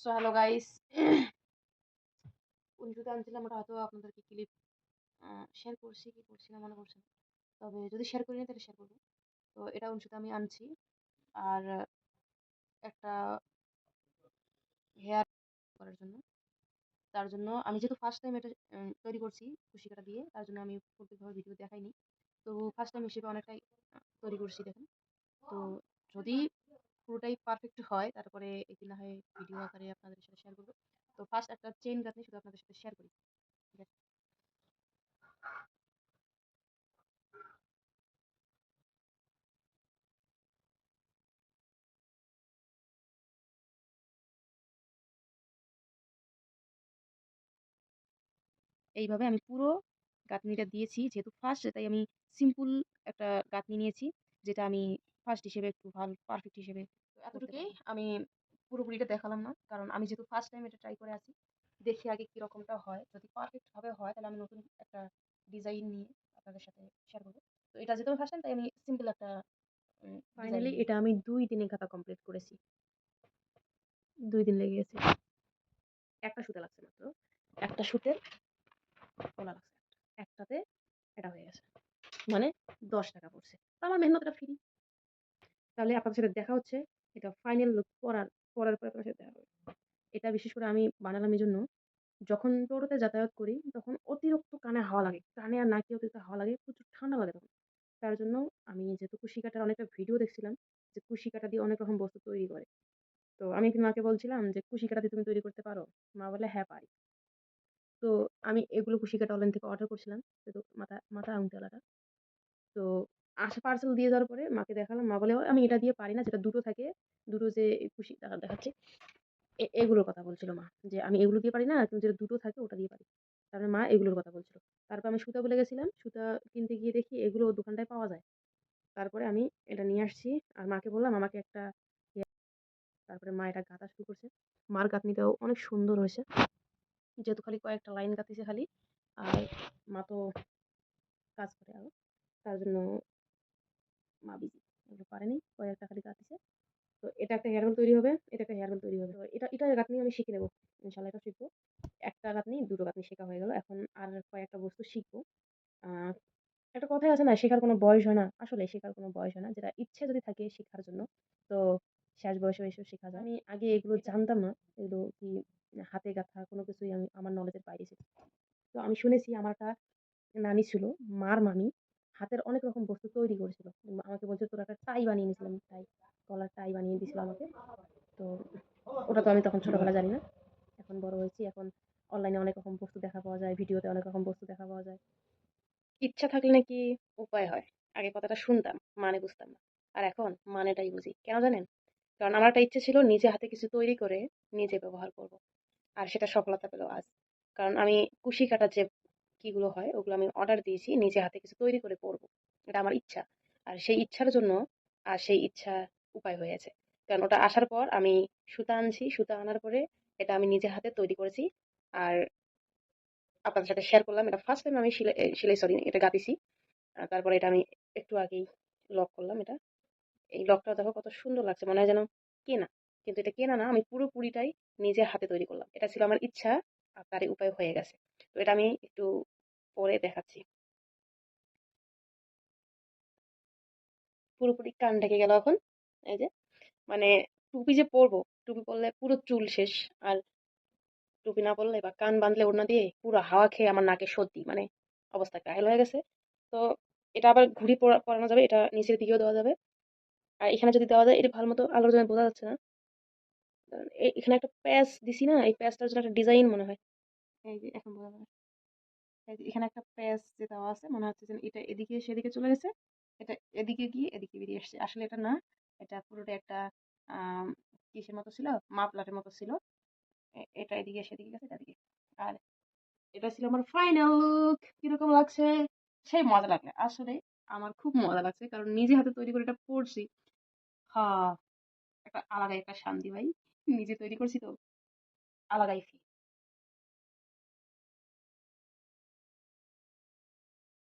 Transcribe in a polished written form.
So hello guys, উনজুতে আনছিলাম, ওটা হয়তো আপনাদেরকে ক্লিপ শেয়ার করছি কি করছি না মনে করছেন। তবে যদি শেয়ার করিনি তাহলে শেয়ার করবো। তো এটা উনজুতে আমি আনছি। আর একটা হেয়ার করার জন্য, তার জন্য আমি যেহেতু ফার্স্ট টাইম এটা তৈরি করছি কুশি কাটা দিয়ে, তার জন্য আমি পূর্বেভাবে ভিডিও দেখাইনি। তো ফার্স্ট টাইম হিসেবে অনেকটাই তৈরি করছি দেখেন। তো যদি পুরোটাই পারফেক্ট হয় তারপরে একদিন না হয় ভিডিও আকারে আপনাদের সাথে শেয়ার করবো। তো ফার্স্ট একটা চেইন গাঁথনি শুধু আপনাদের সাথে শেয়ার করি। এইভাবে আমি পুরো গাঁথনিটা দিয়েছি, যেহেতু ফার্স্ট তাই আমি সিম্পল একটা গাঁথনি নিয়েছি, যেটা আমি ফার্স্ট হিসেবে একটু ভালো পারফেক্ট হিসেবে এতটুকুই। আমি পুরোপুরিটা দেখালাম না, কারণ আমি যেহেতু ফার্স্ট টাইম এটা ট্রাই করে আছি, দেখি আগে কিরকমটা হয়। যদি পারফেক্ট ভাবে হয় তাহলে আমি নতুন একটা ডিজাইন নিয়ে আপনাদের সাথে শেয়ার করবো। তো এটা যেহেতু ফার্স্ট টাইম তাই আমি সিম্পল একটা ফাইনালি এটা আমি 2 দিনে গাঁথা কমপ্লিট করেছি। 2 দিন লেগে গেছে, একটা সুতা লাগছে মাত্র, একটা সুতের কলা লাগছে একটাতে, এটা হয়ে গেছে, মানে 10 টাকা পড়ছে। তো আমার মেহনতটা ফ্রি। তাহলে আপনাদের সাথে দেখা হচ্ছে এটা ফাইনাল লুক পরার পরার পরে আপনাদের সাথে দেখা হবে। এটা বিশেষ করে আমি বানালাম এই জন্য, যখন টোটোতে যাতায়াত করি তখন অতিরিক্ত কানে হাওয়া লাগে, কানে আর নাকে অতিরিক্ত হাওয়া লাগে, প্রচুর ঠান্ডা লাগে তখন। তার জন্য আমি যেহেতু কুশি কাটার অনেকটা ভিডিও দেখছিলাম যে কুশি কাটা দিয়ে অনেক রকম বস্তু তৈরি করে, তো আমি একদিন মাকে বলছিলাম যে কুশি কাটা দিয়ে তুমি তৈরি করতে পারো? মা বলে হ্যাঁ পারি। তো আমি এগুলো কুশি কাটা অনলাইন থেকে অর্ডার করছিলাম, যেহেতু মাথা মাথা আংটিওয়ালাটা। তো পার্সেল দিয়ে যাওয়ার পরে মাকে দেখালাম, মা বলে আমি এটা দিয়ে পারি না, যেটা দুটো থাকে, দুটো যে কুশি দেখাচ্ছে, এগুলোর কথা বলছিল মা, যে আমি এগুলো দিয়ে পারি না, তুমি যেটা দুটো থাকে ওটা দিয়ে পারি। তারপরে মা এগুলোর কথা বলছিল। তারপর আমি সুতা বলে গেছিলাম, সুতা কিনতে গিয়ে দেখি এগুলো দোকানটায় পাওয়া যায়। তারপরে আমি এটা নিয়ে আসছি, আর মাকে বললাম আমাকে একটা তারপরে মা এটা গাঁথা শুরু করছে। মার গাঁথনিটাও অনেক সুন্দর হয়েছে, যেহেতু খালি কয়েকটা লাইন গাঁথিছে খালি, আর মা তো কাজ করে আরো, তার জন্য মা বিজি, এগুলো পারেনি, কয়েকটা খালি গাঁথিছে। তো এটা একটা হেয়ার বেল তৈরি হবে, এটা একটা হেয়ার বেল তৈরি হবে। তো এটা গাঁথনি আমি শিখে নেবো, ইনশাল্লাহ এটা শিখবো। একটা গাঁথনি দুটো গাঁথনি শেখা হয়ে গেল, এখন আর কয়েকটা বস্তু শিখবো। আহ একটা কথাই আছে না, শেখার কোনো বয়স হয় না। আসলে শেখার কোনো বয়স হয় না, যেটা ইচ্ছে যদি থাকে শেখার জন্য, তো শেষ বয়সে এসে শেখা যায়। আমি আগে এগুলো জানতাম না, এগুলো কি হাতে গাঁথা কোনো কিছুই আমি আমার নলেজের বাইরে ছিল। তো আমি শুনেছি আমার একটা নানি ছিল, মার মামি, হাতের অনেক রকম বস্তু তৈরি করেছিল। আমাকে বলছে তোর একটা টাই বানিয়ে নিয়েছিলাম, টাই, গলার টাই বানিয়ে দিয়েছিল আমাকে। তো ওটা তো আমি তখন ছোটবেলা জানি না, এখন বড় হয়েছি, এখন অনলাইনে অনেক রকম বস্তু দেখা পাওয়া যায়, ভিডিওতে অনেক রকম বস্তু দেখা পাওয়া যায়। ইচ্ছা থাকলে নাকি উপায় হয়। আগে কথাটা শুনতাম, মানে বুঝতাম না, আর এখন মানেটাই বুঝি। কেন জানেন? কারণ আমার একটা ইচ্ছে ছিল নিজে হাতে কিছু তৈরি করে নিজে ব্যবহার করব, আর সেটা সফলতা পেল আজ। কারণ আমি কুশি কাটার যে কিগুলো হয় ওগুলো আমি অর্ডার দিয়েছি, নিজে হাতে কিছু তৈরি করে পরবো, এটা আমার ইচ্ছা। আর সেই ইচ্ছার জন্য আর সেই ইচ্ছা উপায় হয়েছে। কারণ ওটা আসার পর আমি সুতা আনছি, সুতা আনার পরে এটা আমি নিজে হাতে তৈরি করেছি, আর আপনাদের সাথে শেয়ার করলাম। এটা ফার্স্ট টাইম আমি সেলাই সরি এটা গাঁথিছি। তারপরে এটা আমি একটু আগেই লক করলাম। এটা এই লকটা দেখো কত সুন্দর লাগছে, মনে হয় যেন কেনা, কিন্তু এটা কেনা না, আমি পুরোপুরিটাই নিজের হাতে তৈরি করলাম। এটা ছিল আমার ইচ্ছা, আর তারই উপায় হয়ে গেছে। তো এটা আমি একটু পরে দেখাচ্ছি। পুরোপুরি কান ঢেকে গেল এখন, এই যে, মানে টুপি যে পরবো, টুপি পরলে পুরো চুল শেষ, আর টুপি না পরলে বা কান বাঁধলে ওড়না দিয়ে পুরো হাওয়া খেয়ে আমার নাকে সর্দি, মানে অবস্থা কাহিল হয়ে গেছে। তো এটা আবার ঘুড়ি পরানো যাবে, এটা নিচের দিকেও দেওয়া যাবে। আর এখানে যদি দেওয়া যায়, এটা ভালো মতো আলোর জন্য বোঝা যাচ্ছে না, কারণ এখানে একটা প্যাচ দিছি না, এই প্যাচটার জন্য একটা ডিজাইন মনে হয়। এই যে এখন বোঝা যাবে, এই যে এখানে একটা প্যাচ যে দেওয়া আছে, মনে হচ্ছে যে এটা এদিকে সেদিকে চলে গেছে, এটা এদিকে গিয়ে এদিকে বেরিয়ে আসছে। আসলে এটা না, এটা পুরোটা একটা আহ কিসের মতো ছিল, মাপলাটের মতো ছিল। এটা এদিকে সেদিকে গেছে, এটা এদিকে। আর এটা ছিল আমার ফাইনাল লুক। কিরকম লাগছে? সেই মজা লাগবে আসলে, আমার খুব মজা লাগছে, কারণ নিজে হাতে তৈরি করে এটা পড়ছি। হ্যাঁ, একটা আলাদাই একটা শান্তি ভাই, নিজে তৈরি করছি তো, আলাদাই ফিল।